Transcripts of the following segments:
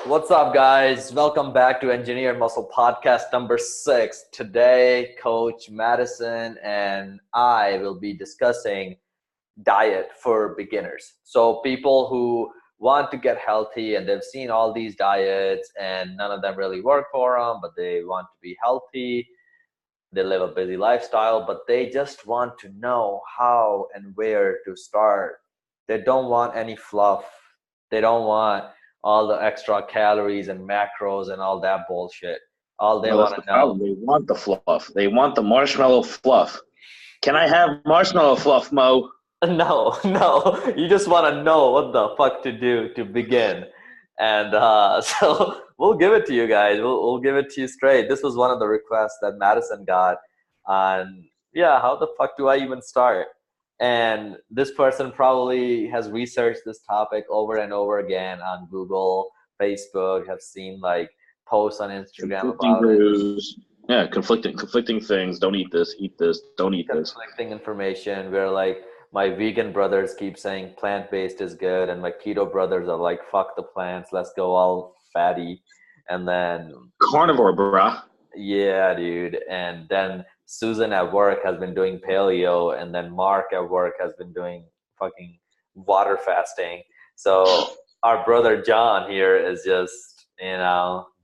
What's up, guys? Welcome back to Engineer Muscle Podcast number 6. Today, Coach Madison and I will be discussing diet for beginners. So, people who want to get healthy and they've seen all these diets and none of them really work for them, but they want to be healthy. They live a busy lifestyle, but they just want to know how and where to start. They don't want any fluff. They don't want all the extra calories and macros and all that bullshit. All they No, that's want the to know. problem. They want the fluff. They want the marshmallow fluff. Can I have marshmallow fluff, Mo? No, no, you just want to know what the fuck to do to begin. And so we'll give it to you guys. We'll give it to you straight. This was one of the requests that Madison got. And yeah, how the fuck do I even start? And this person probably has researched this topic over and over again on Google, Facebook, have seen like posts on Instagram Conflicting about it. news. Yeah, conflicting things. Don't eat this. Eat this. Don't eat this. Conflicting information where like my vegan brothers keep saying plant-based is good and my keto brothers are like fuck the plants, let's go all fatty. And then Carnivore, brah. yeah, dude, and then Susan at work has been doing paleo, and then Mark at work has been doing fucking water fasting. So our brother John here is just,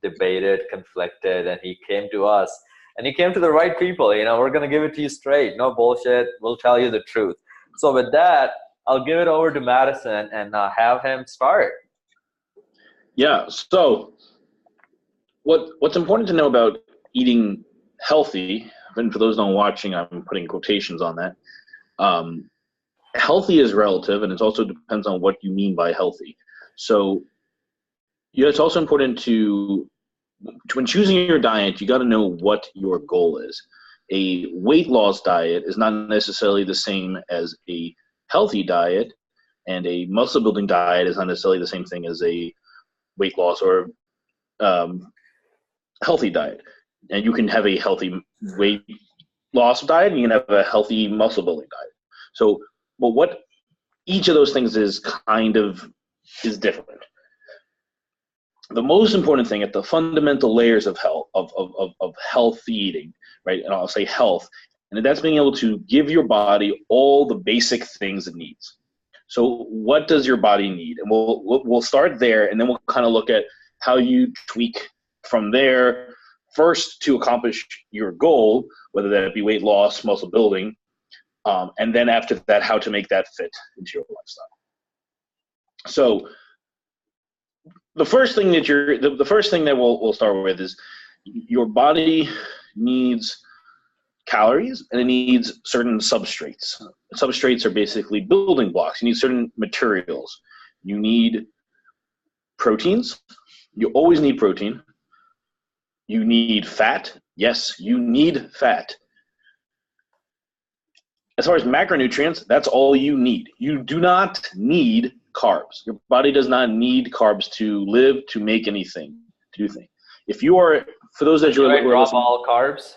debated, conflicted, and he came to us. And he came to the right people. We're gonna give it to you straight, no bullshit. We'll tell you the truth. So with that, I'll give it over to Madison and have him start. Yeah. So, what's important to know about eating healthy? And for those not watching, I'm putting quotations on that. Um, Healthy is relative, and it also depends on what you mean by healthy. So, yeah, it's also important to when choosing your diet, you got to know what your goal is. A weight loss diet is not necessarily the same as a healthy diet, and a muscle building diet is not necessarily the same thing as a weight loss or um, healthy diet. And you can have a healthy weight loss diet, and you can have a healthy muscle building diet. So, but what each of those things is different. The most important thing at the fundamental layers of health of healthy eating, right? And I'll say health, and that's being able to give your body all the basic things it needs. So what does your body need? And we'll start there, and then we'll kind of look at how you tweak from there first to accomplish your goal, whether that be weight loss, muscle building, and then after that, how to make that fit into your lifestyle. So the first thing that we'll start with is your body needs calories and it needs certain substrates. Substrates are basically building blocks. You need certain materials. You need proteins. You always need protein. You need fat. Yes, you need fat. As far as macronutrients, that's all you need. You do not need carbs. Your body does not need carbs to live, to make anything, to do things. If you are, for those that Should I you're drop listening, all carbs?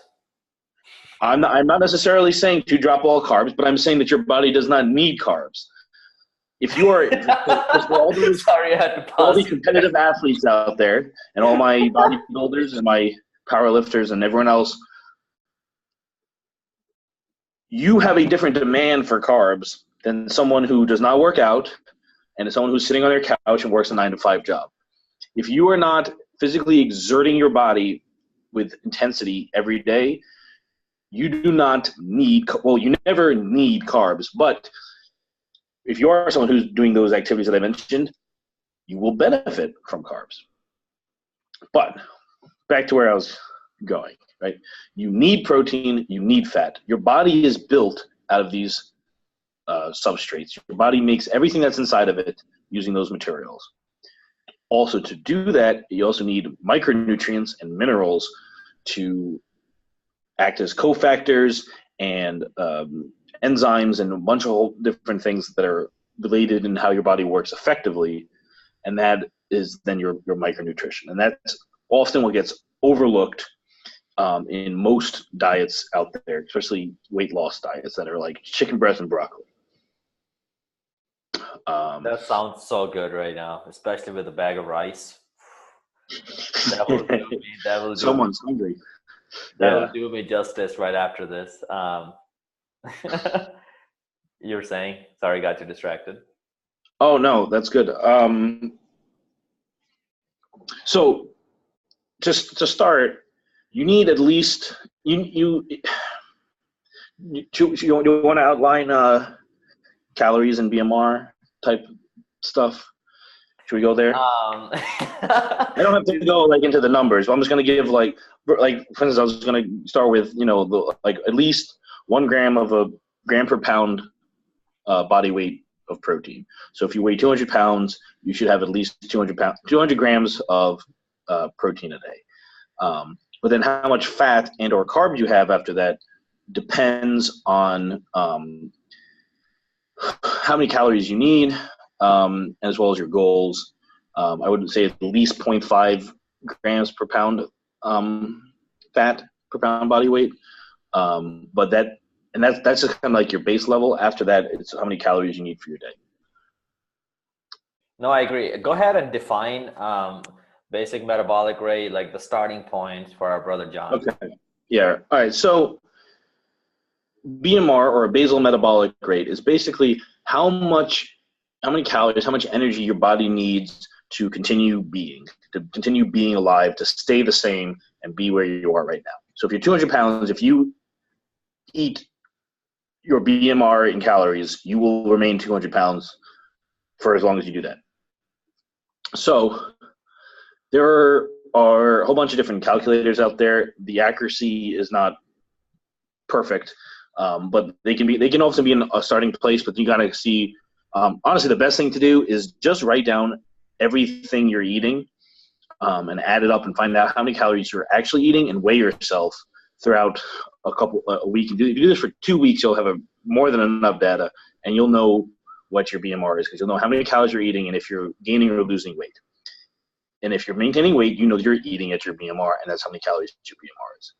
I'm not necessarily saying to drop all carbs, but I'm saying that your body does not need carbs. If you are, for Sorry, I had to all pause. the competitive athletes out there, and all my bodybuilders and my power lifters and everyone else, you have a different demand for carbs than someone who does not work out and someone who's sitting on their couch and works a 9-to-5 job. If you are not physically exerting your body with intensity every day, you do not need, well, you never need carbs, but if you are someone who's doing those activities that I mentioned, you will benefit from carbs. But back to where I was going, right? You need protein, you need fat. Your body is built out of these substrates. Your body makes everything that's inside of it using those materials. Also, to do that, you also need micronutrients and minerals to act as cofactors and enzymes and a bunch of different things that are related in how your body works effectively. And that is then your micronutrition. And that's often what gets overlooked in most diets out there, especially weight loss diets that are like chicken breast and broccoli. That sounds so good right now, especially with a bag of rice. That will do me. That will do me. Someone's hungry. That Yeah. will do me justice right after this. You were saying? Sorry, got you distracted. Oh no, that's good. So just to start, you need at least you want to outline calories and BMR type stuff. Should we go there? I don't have to go like into the numbers, but I'm just going to give like for instance, I was going to start with like at least 1 gram of a gram per pound body weight of protein. So if you weigh 200 pounds, you should have at least 200 grams of protein a day. But then how much fat and or carbs you have after that depends on how many calories you need, as well as your goals. I would say at least 0.5 grams per pound fat per pound body weight. But that's just kind of like your base level. After that, it's how many calories you need for your day. No, I agree. Go ahead and define basic metabolic rate, like the starting point for our brother John. Okay. Yeah. All right. So BMR, or a basal metabolic rate, is basically how many calories, how much energy your body needs to continue being alive, to stay the same and be where you are right now. So if you're 200 pounds, if you eat your BMR in calories, you will remain 200 pounds for as long as you do that. So there are a whole bunch of different calculators out there. The accuracy is not perfect, but they can also be in a starting place. But you gotta see. Honestly, the best thing to do is just write down everything you're eating, and add it up and find out how many calories you're actually eating, and weigh yourself throughout a week. If you do this for 2 weeks, you'll have more than enough data, and you'll know what your BMR is, because you'll know how many calories you're eating and if you're gaining or losing weight. And if you're maintaining weight, you know you're eating at your BMR, and that's how many calories your BMR is.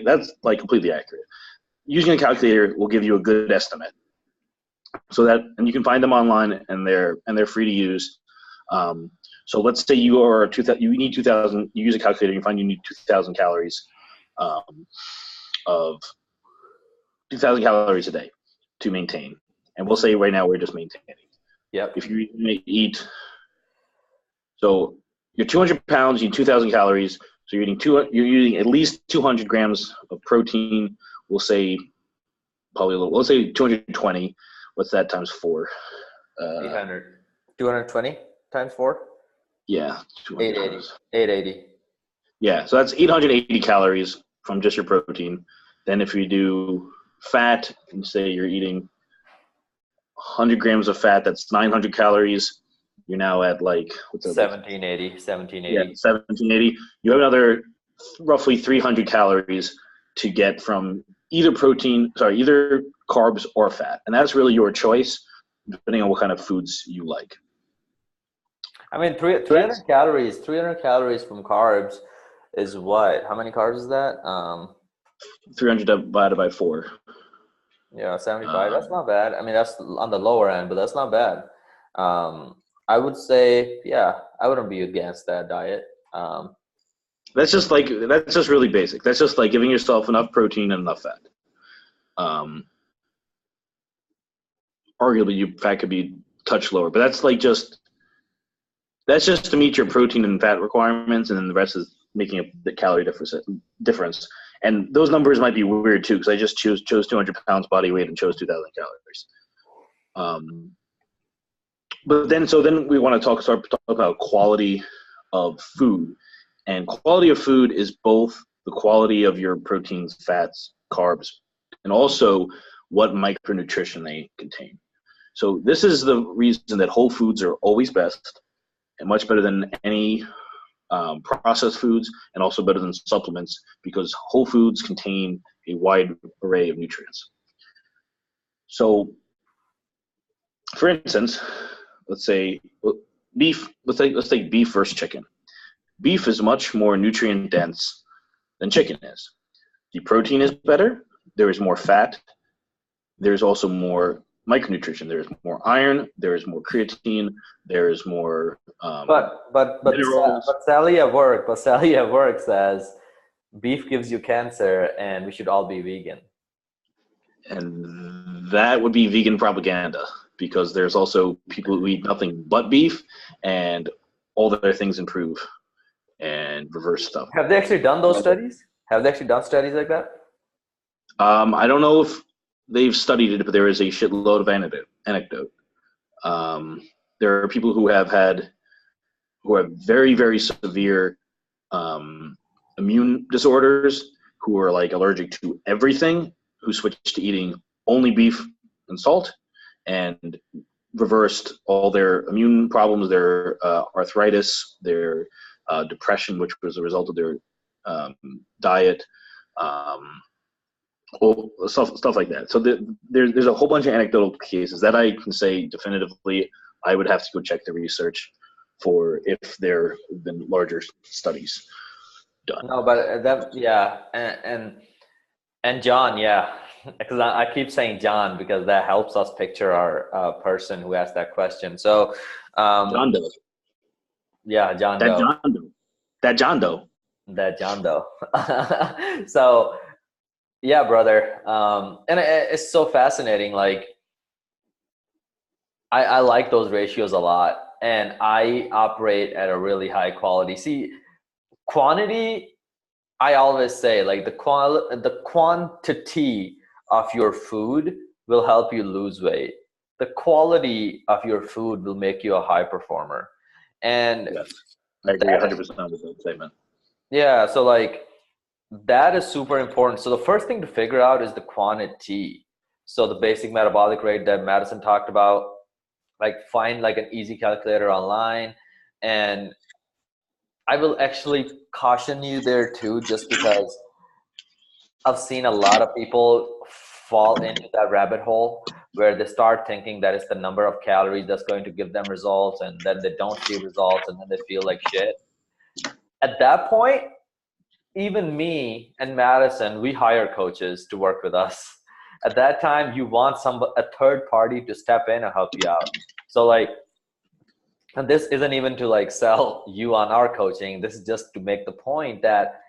That's like completely accurate. Using a calculator will give you a good estimate. And you can find them online, and they're free to use. So let's say you need 2,000. You use a calculator, you find you need 2,000 calories, of 2,000 calories a day to maintain. And we'll say right now we're just maintaining. Yep. If you eat, so you're 200 pounds, you need 2,000 calories. So you're eating at least 200 grams of protein. We'll say let's say 220. What's that times 4? 800. 220 times 4? Yeah. 880. 880. Yeah, so that's 880 calories from just your protein. Then if you do fat, and say you're eating 100 grams of fat, that's 900 calories. You're now at like, what's that? 1780. Yeah, 1780. You have another roughly 300 calories to get from either carbs or fat. And that's really your choice, depending on what kind of foods you like. I mean, 300 calories. 300 calories from carbs is what? How many carbs is that? 300 divided by 4. Yeah, 75. That's not bad. I mean, that's on the lower end, but that's not bad. I would say, yeah, I wouldn't be against that diet. That's just really basic. That's just like giving yourself enough protein and enough fat. Arguably, your fat could be a touch lower, but that's just to meet your protein and fat requirements, and then the rest is making up the calorie difference. And those numbers might be weird too, because I just chose 200 pounds body weight and chose 2,000 calories. But then we want to start about quality of food, and quality of food is both the quality of your proteins, fats, carbs, and also what micronutrition they contain. So this is the reason that whole foods are always best, and much better than any processed foods, and also better than supplements, because whole foods contain a wide array of nutrients. So, for instance, let's say beef. Let's take beef versus chicken. Beef is much more nutrient dense than chicken is. The protein is better. There is more fat. There's also more micronutrition. There's more iron, there's more creatine, there's more minerals. Sally at work says beef gives you cancer and we should all be vegan. And that would be vegan propaganda, because there's also people who eat nothing but beef and all their things improve and reverse stuff. Have they actually done those studies? Have they actually done studies like that? I don't know if they've studied it, but there is a shitload of anecdote. There are people who have very, very severe immune disorders, who are like allergic to everything, who switched to eating only beef and salt, and reversed all their immune problems, their arthritis, their depression, which was a result of their diet, stuff like that. So there's a whole bunch of anecdotal cases that I can say definitively. I would have to go check the research for if there have been larger studies done. No, but and John, yeah, because I keep saying John because that helps us picture our person who asked that question. So, John Doe. Yeah, John Doe. That John Doe. That John Doe. So, yeah, brother. And it's so fascinating. Like, I like those ratios a lot, and I operate at a really high quality. See, quantity, I always say, like the quantity of your food will help you lose weight. The quality of your food will make you a high performer. And yes, I agree 100% with that statement. Yeah, so like that is super important. So the first thing to figure out is the quantity. So the basic metabolic rate that Madison talked about, like find like an easy calculator online. And I will actually caution you there too, just because I've seen a lot of people fall into that rabbit hole where they start thinking that it's the number of calories that's going to give them results, and then they don't see results, and then they feel like shit. At that point, even me and Madison, we hire coaches to work with us. At that time, you want a third party to step in and help you out. So like, and this isn't even to like sell you on our coaching. This is just to make the point that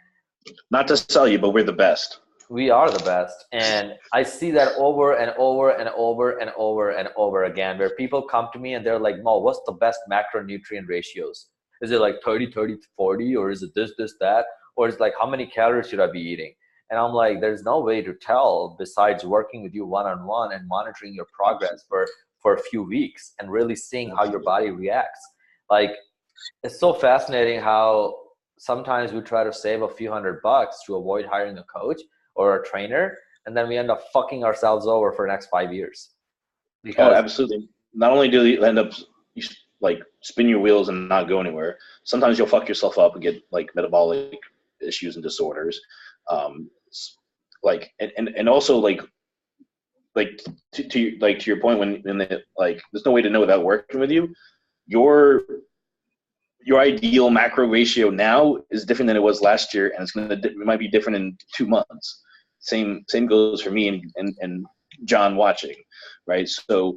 not to sell you, but we're the best. We are the best. And I see that over and over and over and over and over again, where people come to me and they're like, Mo, what's the best macronutrient ratios? Is it like 30, 30, 40, or is it this, that? Or it's like, how many calories should I be eating? And I'm like, there's no way to tell besides working with you one-on-one and monitoring your progress for a few weeks and really seeing how your body reacts. Like, it's so fascinating how sometimes we try to save a few $100 to avoid hiring a coach or a trainer, and then we end up fucking ourselves over for the next 5 years. Because absolutely. Not only do you end up like spin your wheels and not go anywhere, sometimes you'll fuck yourself up and get like metabolic issues and disorders. Like and also like to your point, when like there's no way to know without working with you. Your ideal macro ratio now is different than it was last year, and it might be different in 2 months. Same goes for me and John watching, right? So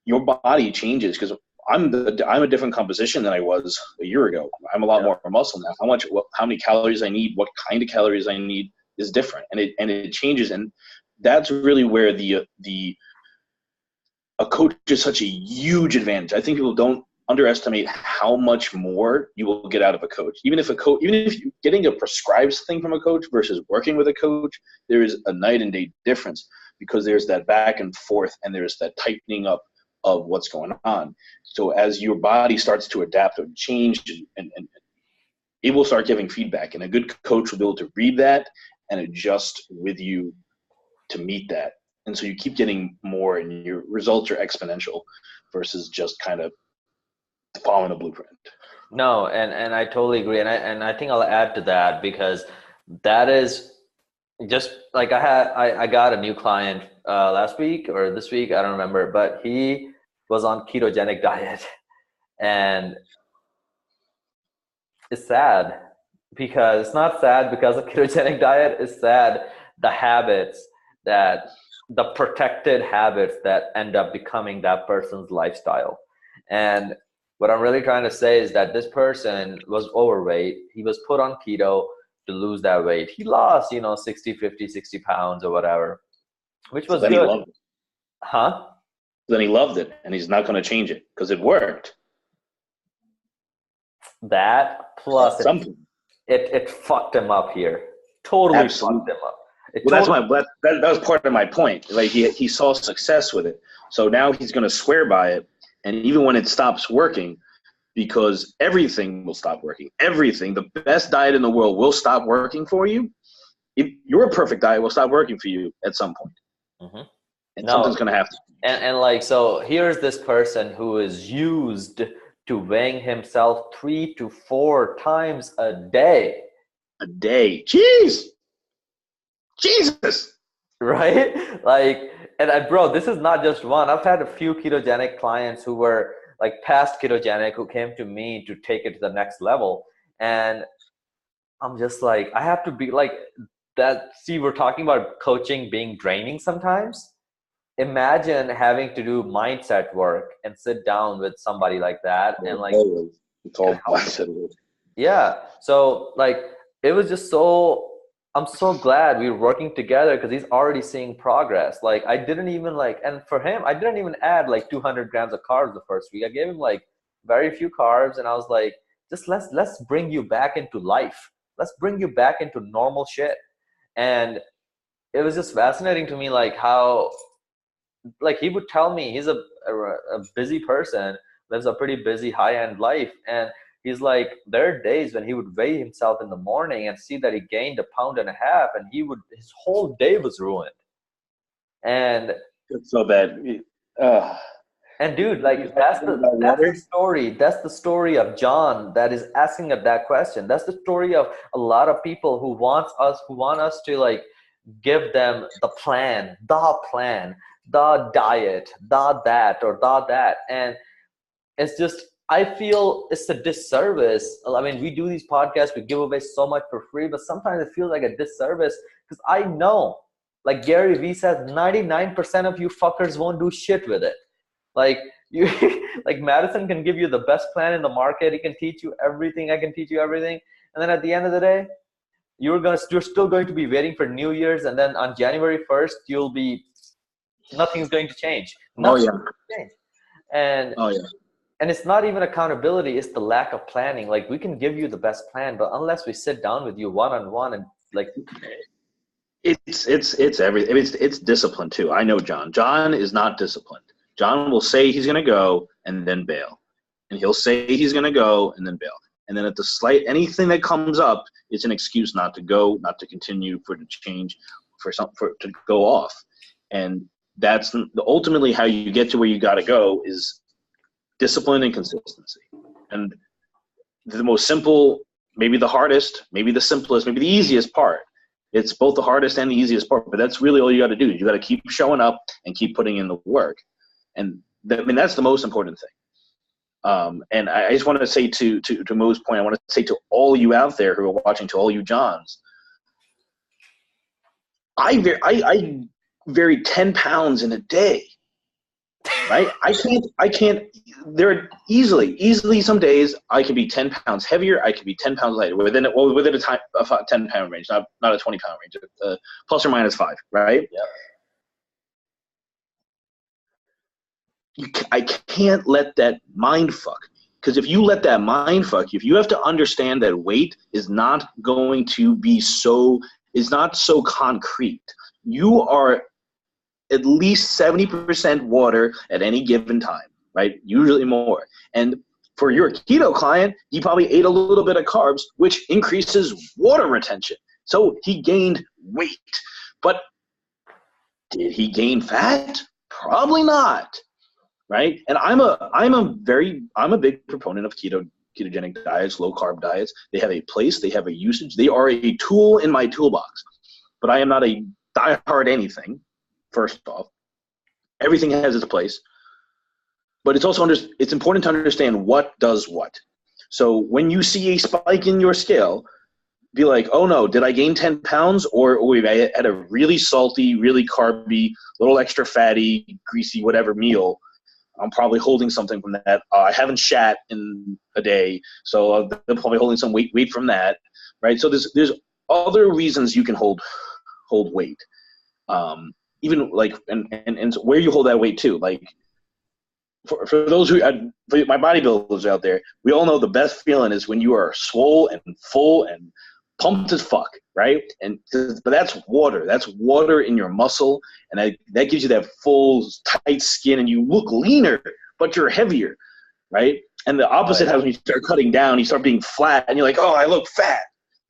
your body changes because I'm a different composition than I was a year ago. I'm a lot more muscle now. How many calories I need, what kind of calories I need is different, and it changes, and that's really where a coach is such a huge advantage. I think people don't underestimate how much more you will get out of a coach. Even if you're getting a prescribed thing from a coach versus working with a coach, there is a night and day difference, because there's that back and forth and there's that tightening up of what's going on. So as your body starts to adapt or change, and it will start giving feedback, and a good coach will be able to read that and adjust with you to meet that. And so you keep getting more, and your results are exponential versus just kind of following a blueprint. No, and I totally agree, and I think I'll add to that, because that is just like I got a new client last week or this week, I don't remember, but he was on ketogenic diet, and it's sad because it's not sad because of ketogenic diet. It's sad the habits that the protected habits that end up becoming that person's lifestyle. And what I'm really trying to say is that this person was overweight. He was put on keto to lose that weight. He lost, 60, 50, 60 pounds or whatever, which So was then he good. loved it. Huh? Then he loved it, and he's not going to change it because it worked. That plus it fucked him up here. Totally Absolutely. fucked him up. That was part of my point. Like he saw success with it, so now he's going to swear by it. And even when it stops working, because everything will stop working. Everything, the best diet in the world will stop working for you. If your perfect diet will stop working for you at some point. Mm-hmm. And something's going to have to. And like, so here's this person who is used to weighing himself 3 to 4 times a day. A day. Jeez. Jesus. Right? Like, and bro, this is not just one. I've had a few ketogenic clients who were like past ketogenic who came to me to take it to the next level. And I'm just like, I have to be like that. See, we're talking about coaching being draining sometimes. Imagine having to do mindset work and sit down with somebody like that. And like, it's all mindset work. Yeah. So like, it was just so, I'm so glad we were working together because he's already seeing progress. Like I didn't even and for him, I didn't even add like 200 grams of carbs the first week. I gave him like very few carbs, and I was like, just let's bring you back into life. Let's bring you back into normal shit. And it was just fascinating to me, like how, like he would tell me he's a busy person, lives a pretty busy high-end life, and he's like, there are days when he would weigh himself in the morning and see that he gained 1.5 pounds, and his whole day was ruined. And it's so bad. And dude, like that's the story. That's the story of John that is asking that question. That's the story of a lot of people who want us to like give them the plan, the diet, that, or that. And it's just, I feel it's a disservice. I mean, we do these podcasts, we give away so much for free, but sometimes it feels like a disservice because I know, like Gary Vee says, 99% of you fuckers won't do shit with it. Like you, like Madison can give you the best plan in the market. He can teach you everything. I can teach you everything. And then at the end of the day, you're still going to be waiting for New Year's. And then on January 1st, nothing's going to change. Nothing's going to change. And it's not even accountability. It's the lack of planning. Like we can give you the best plan, but unless we sit down with you one-on-one and like, it's everything. It's discipline too. I know John. John is not disciplined. John will say he's going to go and then bail. And he'll say he's going to go and then bail. And then at the anything that comes up, it's an excuse not to go, not to continue, for it to change, to go off. And that's ultimately how you get to where you got to go is discipline and consistency. And the most simple, maybe the hardest, maybe the simplest, maybe the easiest part. It's both the hardest and the easiest part, but that's really all you got to do. You got to keep showing up and keep putting in the work. And that's the most important thing. And I just want to say to Mo's point, I want to say to all you out there who are watching, to all you Johns, I vary 10 pounds in a day, right? I can't, there are easily some days I can be 10 pounds heavier. I can be 10 pounds lighter within a 10-pound range, not a 20-pound range, plus or minus 5, right? Yeah. I can't let that mind fuck me. Because if you let that mind fuck you, if you have to understand that weight is not going to be is not so concrete. You are at least 70% water at any given time, right? Usually more. And for your keto client, he probably ate a little bit of carbs, which increases water retention. So he gained weight. But did he gain fat? Probably not. Right? And I'm a big proponent of ketogenic diets, low carb diets. They have a place, they have a usage, they are a tool in my toolbox. But I am not a diehard anything, first off. Everything has its place. But it's also it's important to understand what does what. So when you see a spike in your scale, be like, oh no, did I gain 10 pounds? Or wait, I had a really salty, really carby, little extra fatty, greasy, whatever meal. I'm probably holding something from that. I haven't shat in a day, so I'm probably holding some weight from that, right? So there's other reasons you can hold weight, even like and where you hold that weight too. Like for those who for my bodybuilders out there, we all know the best feeling is when you are swole and full and pumped as fuck, right? But that's water. That's water in your muscle, and that gives you that full, tight skin, and you look leaner, but you're heavier, right? And the opposite happens when you start cutting down. You start being flat, and you're like, oh, I look fat,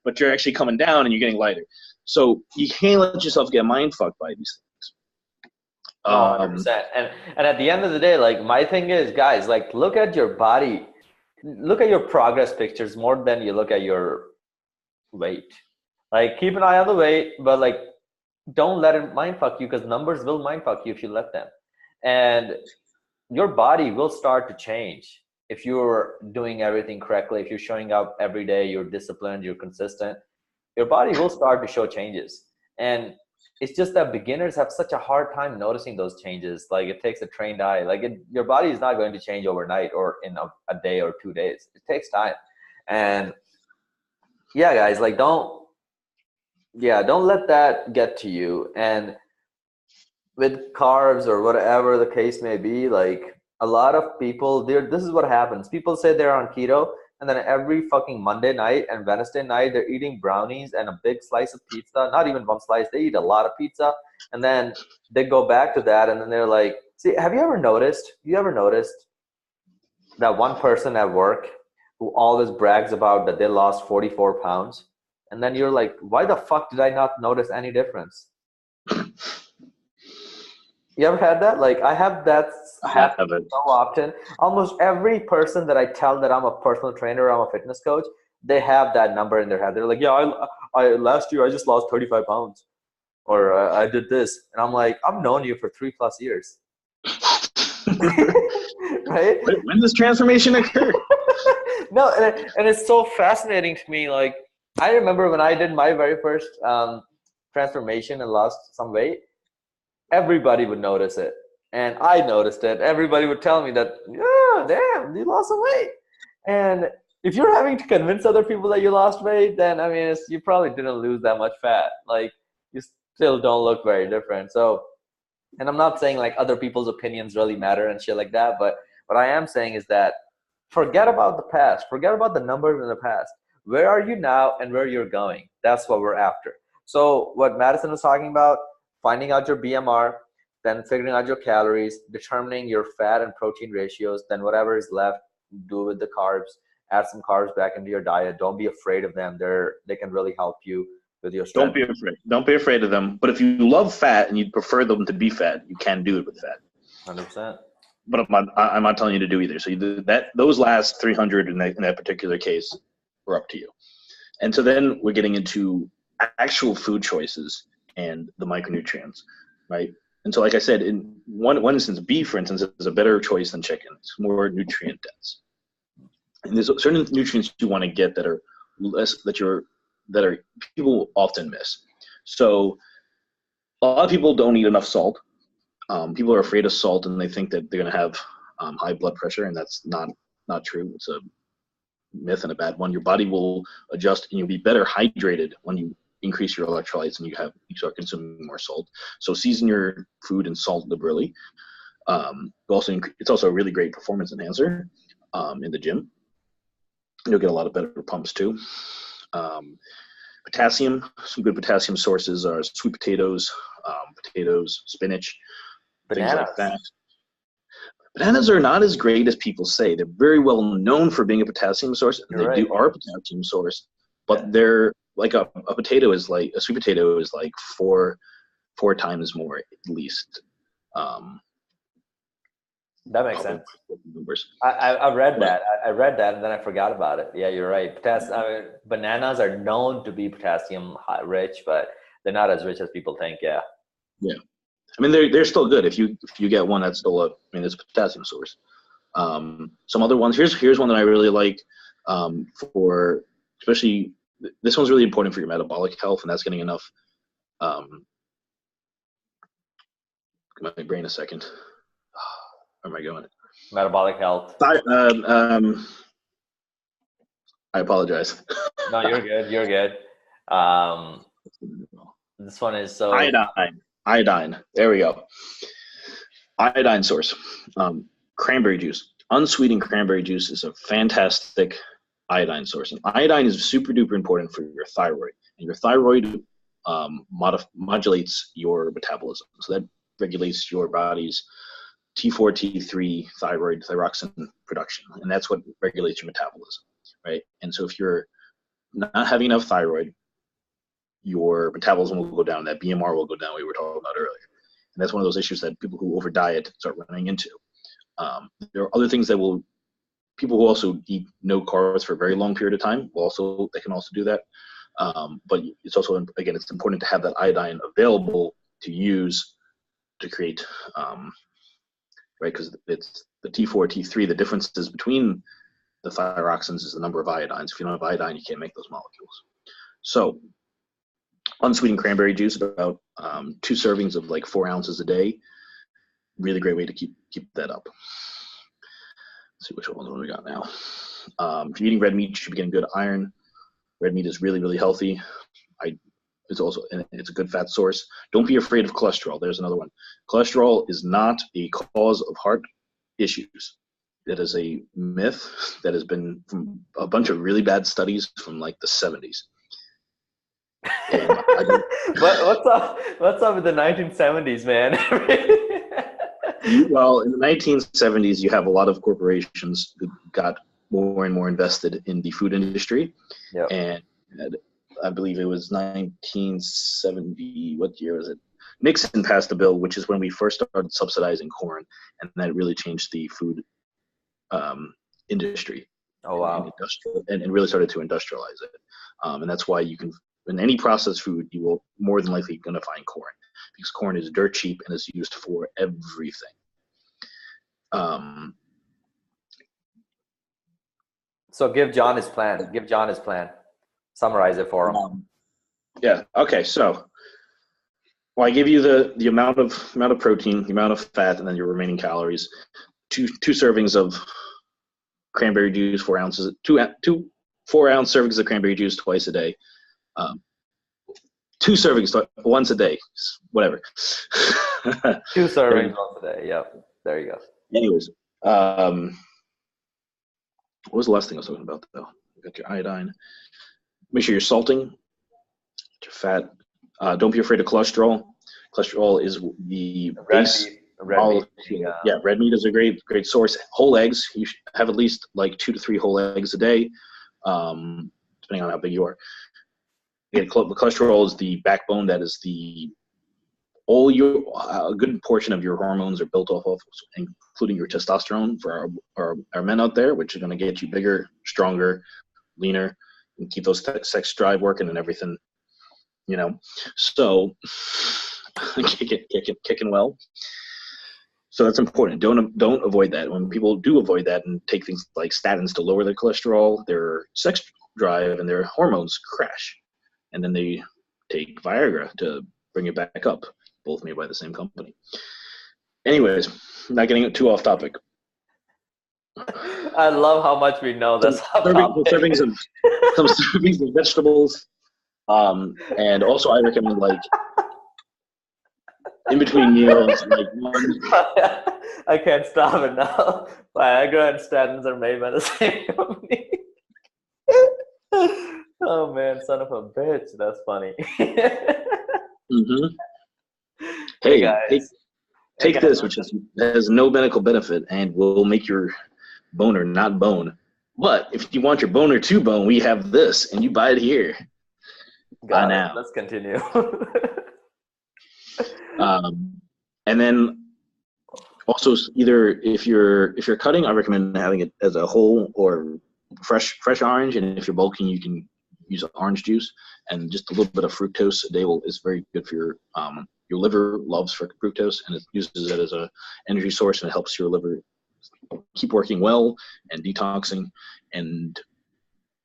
but you're actually coming down, and you're getting lighter. So you can't let yourself get mind fucked by these things. 100%. And at the end of the day, like my thing is, guys, like look at your body, look at your progress pictures more than you look at your weight. Like keep an eye on the weight, but like don't let it mind fuck you, because numbers will mind fuck you if you let them. And your body will start to change if you're doing everything correctly. If you're showing up every day, you're disciplined, you're consistent, your body will start to show changes. And it's just that beginners have such a hard time noticing those changes. Like it takes a trained eye. Like your body is not going to change overnight or in a day or 2 days. It takes time. And yeah, guys, like don't let that get to you. And with carbs or whatever the case may be, like a lot of people, this is what happens. People say they're on keto, and then every fucking Monday night and Wednesday night, they're eating brownies and a big slice of pizza. Not even one slice. They eat a lot of pizza. And then they go back to that, and then they're like, see, have you ever noticed that one person at work who always brags about that they lost 44 pounds? And then you're like, why the fuck did I not notice any difference? You ever had that? Like I have that happen so often. Almost every person that I tell that I'm a personal trainer, I'm a fitness coach, they have that number in their head. They're like, yeah, I last year I just lost 35 pounds, or I did this. And I'm like, I've known you for 3+ years. Right? When does transformation occur? No, and it's so fascinating to me. Like I remember when I did my very first transformation and lost some weight, everybody would notice it. And I noticed it. Everybody would tell me that, yeah, damn, you lost some weight. And if you're having to convince other people that you lost weight, then, I mean, you probably didn't lose that much fat. Like, you still don't look very different. So, and I'm not saying, like, other people's opinions really matter and shit like that. But what I am saying is that forget about the past. Forget about the numbers in the past. Where are you now and where you're going? That's what we're after. So what Madison was talking about, finding out your BMR, then figuring out your calories, determining your fat and protein ratios, then whatever is left, do with the carbs, add some carbs back into your diet. Don't be afraid of them. They can really help you with your strength. Don't be afraid of them. But if you love fat and you prefer them to be fat, you can do it with fat. 100%. But I'm not telling you to do either. So you do that. Those last 300 in that particular case are up to you. And so then we're getting into actual food choices and the micronutrients, right? And so, like I said, in one instance, beef, for instance, is a better choice than chicken. It's more nutrient dense. And there's certain nutrients you want to get that are less that people often miss. So a lot of people don't eat enough salt. People are afraid of salt, and they think that they're going to have high blood pressure, and that's not true. It's a myth and a bad one. Your body will adjust, and you'll be better hydrated when you increase your electrolytes and you start consuming more salt. So season your food and salt liberally. It's also a really great performance enhancer in the gym. You'll get a lot of better pumps too. Potassium, some good potassium sources are sweet potatoes, spinach, Bananas. things like that. Bananas are not as great as people say. They're very well known for being a potassium source. And they are a potassium source, but they're like a sweet potato is like four times more at least. That makes sense. I read that. I read that and then I forgot about it. Yeah, you're right. Bananas are known to be potassium rich, but they're not as rich as people think. Yeah. Yeah. I mean, they're still good. If you get one, that's still it's a potassium source. Some other ones. Here's one that I really like for especially this one's really important for your metabolic health, and that's getting enough. My brain a second. Where am I going? Metabolic health. I apologize. No, you're good. You're good. This one is so iodine. There we go. Iodine source. Cranberry juice. Unsweetened cranberry juice is a fantastic iodine source. And iodine is super duper important for your thyroid. And your thyroid modulates your metabolism. So that regulates your body's T4, T3 thyroxine production. And that's what regulates your metabolism, right? And so if you're not having enough thyroid, your metabolism will go down. That BMR will go down, we were talking about earlier. And that's one of those issues that people who over diet start running into. There are other things that people who also eat no carbs for a very long period of time, they can also do that. But it's also, again, it's important to have that iodine available to use to create, right? Because it's the T4, T3, the differences between the thyroxines is the number of iodines. If you don't have iodine, you can't make those molecules. So unsweetened cranberry juice, about 2 servings of like 4 ounces a day. Really great way to keep that up. Let's see which ones we got now. If you're eating red meat, you should be getting good iron. Red meat is really, really healthy. It's a good fat source. Don't be afraid of cholesterol. There's another one. Cholesterol is not a cause of heart issues. That is a myth that has been from a bunch of really bad studies from like the 70s. What's up with the 1970s, man? Well, in the 1970s, you have a lot of corporations who got more and more invested in the food industry. Yep. And I believe it was 1970, what year was it? Nixon passed a bill, which is when we first started subsidizing corn, and that really changed the food industry. Oh, wow. And really started to industrialize it. And that's why you can, in any processed food, you will more than likely going to find corn, because corn is dirt cheap and is used for everything. So give John his plan. Summarize it for him. Yeah. Okay. So, I give you the amount of protein, the amount of fat, and then your remaining calories. Two servings of cranberry juice, 4 ounces. 2 4-ounce servings of cranberry juice twice a day. 2 servings once a day. Whatever. 2 servings once a day. Yep. There you go. Anyways, what was the last thing I was talking about though? You got your iodine. Make sure you're salting. Your fat. Don't be afraid of cholesterol. Cholesterol is the base. Red meat is a great source. Whole eggs. You should have at least like 2 to 3 whole eggs a day, depending on how big you are. Again, cholesterol is the backbone. That is a good portion of your hormones are built off of, including your testosterone for our men out there, which is going to get you bigger, stronger, leaner, and keep those sex drive working and everything. So kicking well. So that's important. Don't avoid that. When people do avoid that and take things like statins to lower their cholesterol, their sex drive and their hormones crash, and then they take Viagra to bring it back up. Both made by the same company. Anyways, not getting too off topic. I love how much we know this. Some servings of vegetables, and also I recommend like in between meals, like I can't stop it now. Viagra and statins are made by the same company. Oh man, son of a bitch! That's funny. Mm-hmm. Hey guys. Take this, which has no medical benefit and will make your boner not bone. But if you want your boner to bone, we have this, and you buy it here. Got it. Now. Let's continue. And then also, either if you're cutting, I recommend having it as a whole or fresh orange, and if you're bulking, you can use orange juice, and just a little bit of fructose a day is very good for your liver loves fructose, and it uses it as a energy source, and it helps your liver keep working well and detoxing. And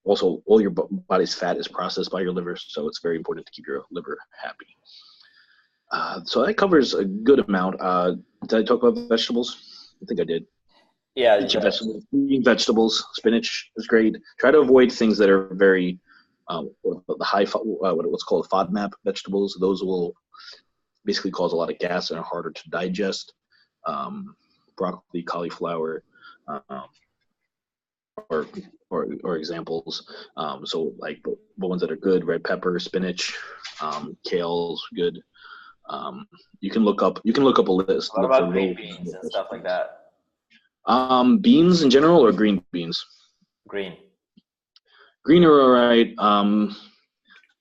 Also, all your body's fat is processed by your liver, so it's very important to keep your liver happy. So that covers a good amount. Did I talk about vegetables? I think I did. Yeah. Eat your vegetables. Eating vegetables. Spinach is great. Try to avoid things that are very the high what's called FODMAP vegetables. Those will basically cause a lot of gas and are harder to digest. Broccoli, cauliflower, or examples. So like the ones that are good: red pepper, spinach, kale's good. You can look up a list. What about green beans and stuff like that? Beans in general or green beans? Green. Green are all right.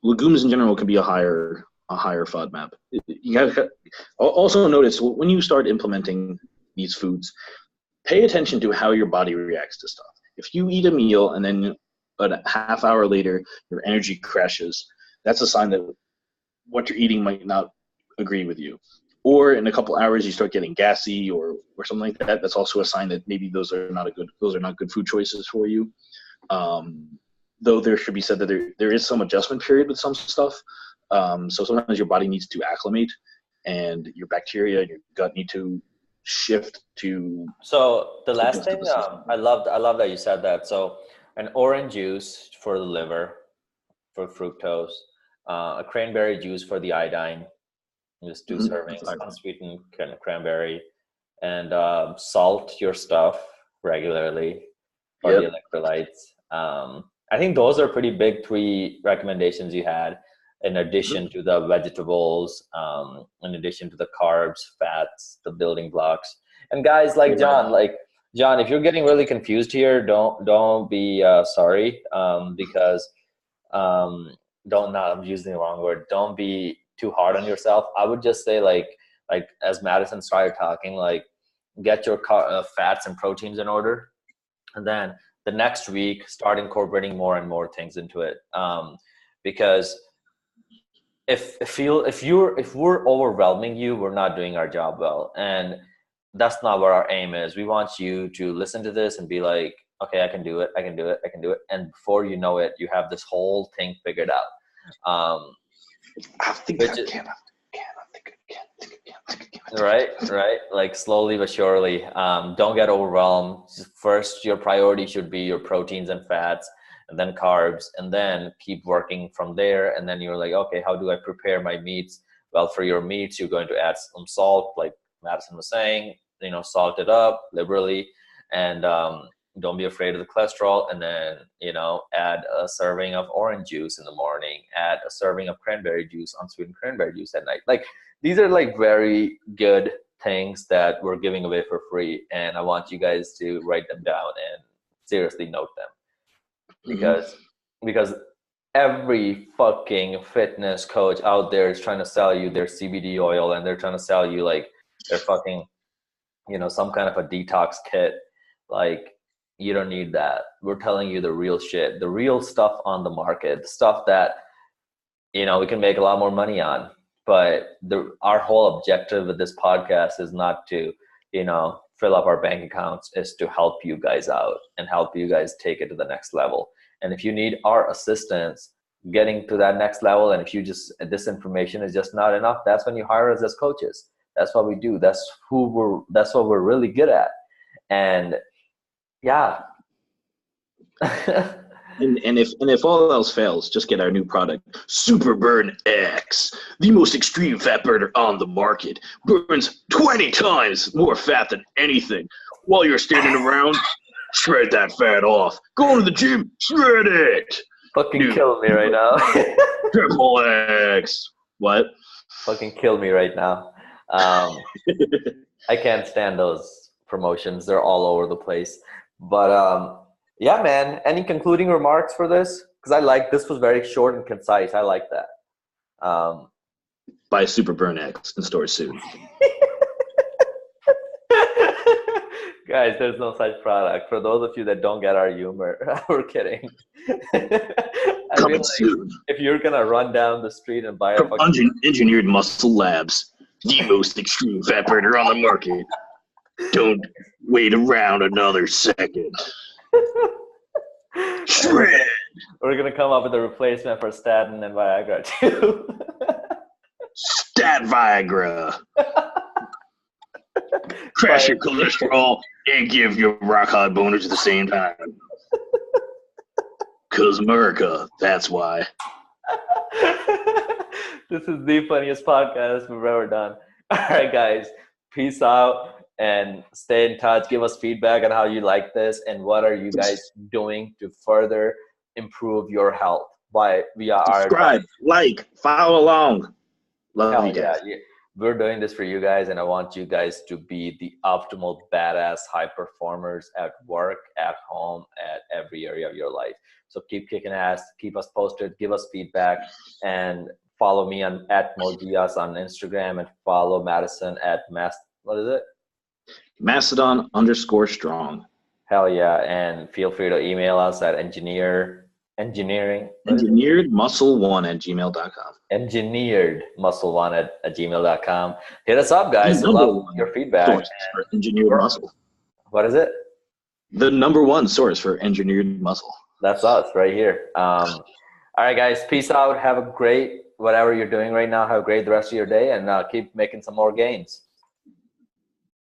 Legumes in general can be a higher FODMAP. You have also notice when you start implementing these foods, pay attention to how your body reacts to stuff. If you eat a meal and then a half hour later your energy crashes, that's a sign that what you're eating might not agree with you. Or in a couple hours you start getting gassy or something like that. That's also a sign that maybe those are not good food choices for you. Though there should be said that there is some adjustment period with some stuff. So sometimes your body needs to acclimate, and your bacteria and your gut need to shift to. So the last thing, I love that you said that. So an orange juice for the liver, for fructose, a cranberry juice for the iodine, just 2 servings, unsweetened cranberry, and salt your stuff regularly for the electrolytes. I think those are pretty big 3 recommendations you had, in addition to the vegetables, in addition to the carbs, fats, the building blocks. And guys like John, if you're getting really confused here, don't be sorry, because I'm using the wrong word. Don't be too hard on yourself. I would just say like as Madison started talking, like get your fats and proteins in order, and then the next week start incorporating more and more things into it. Because if we're overwhelming you, we're not doing our job well, and that's not what our aim is. We want you to listen to this and be like, okay, I can do it. And before you know it, you have this whole thing figured out. I think I can. Right. Like slowly but surely. Don't get overwhelmed. First, your priority should be your proteins and fats, and then carbs, and then keep working from there. And then you're like, okay, how do I prepare my meats? Well, for your meats, you're going to add some salt, like Madison was saying, salt it up liberally, and don't be afraid of the cholesterol. And then, add a serving of orange juice in the morning, add a serving of cranberry juice, unsweetened cranberry juice at night. Like, these are like very good things that we're giving away for free. And I want you guys to write them down and seriously note them, because every fucking fitness coach out there is trying to sell you their CBD oil, and they're trying to sell you like their fucking, some kind of a detox kit. Like, you don't need that. We're telling you the real shit, the real stuff on the market, the stuff that, we can make a lot more money on. But our whole objective with this podcast is not to, fill up our bank accounts, is to help you guys out and help you guys take it to the next level. And if you need our assistance getting to that next level, and if this information is just not enough, that's when you hire us as coaches. That's what we do. That's what we're really good at. And yeah. And if all else fails, just get our new product, Super Burn X, the most extreme fat burner on the market. Burns 20 times more fat than anything. While you're standing around, shred that fat off. Go to the gym, shred it. Fucking kill me right now. Triple X. What? Fucking kill me right now. I can't stand those promotions. They're all over the place. But yeah, man. Any concluding remarks for this? Because this was very short and concise. I like that. Buy Super Burn X in stores soon. Guys, there's no such product. For those of you that don't get our humor, we're kidding. Coming soon. If you're gonna run down the street and buy from Engineered Muscle Labs, the most extreme fat burner on the market. Don't wait around another second. Shred. We're gonna come up with a replacement for statin and Viagra too. Stat Viagra. Crash your cholesterol and give your rock hard boners at the same time. Cause America, that's why. This is the funniest podcast we've ever done. All right, guys, peace out and stay in touch. Give us feedback on how you like this and what are you guys doing to further improve your health via our Subscribe, like, follow along. Love you guys. yeah. We're doing this for you guys, and I want you guys to be the optimal, badass, high performers at work, at home, at every area of your life. So keep kicking ass, keep us posted, give us feedback, and follow me on @Mojias on Instagram, and follow Madison at what is it? Mastodon_strong. Hell yeah! And feel free to email us at engineeredmuscle1@gmail.com. engineeredmuscle1@gmail.com. Hit us up, guys. I love your feedback. Source for engineered muscle. What is it? The #1 source for engineered muscle. That's us right here. All right, guys. Peace out. Have a great, whatever you're doing right now, have a great the rest of your day, and keep making some more gains.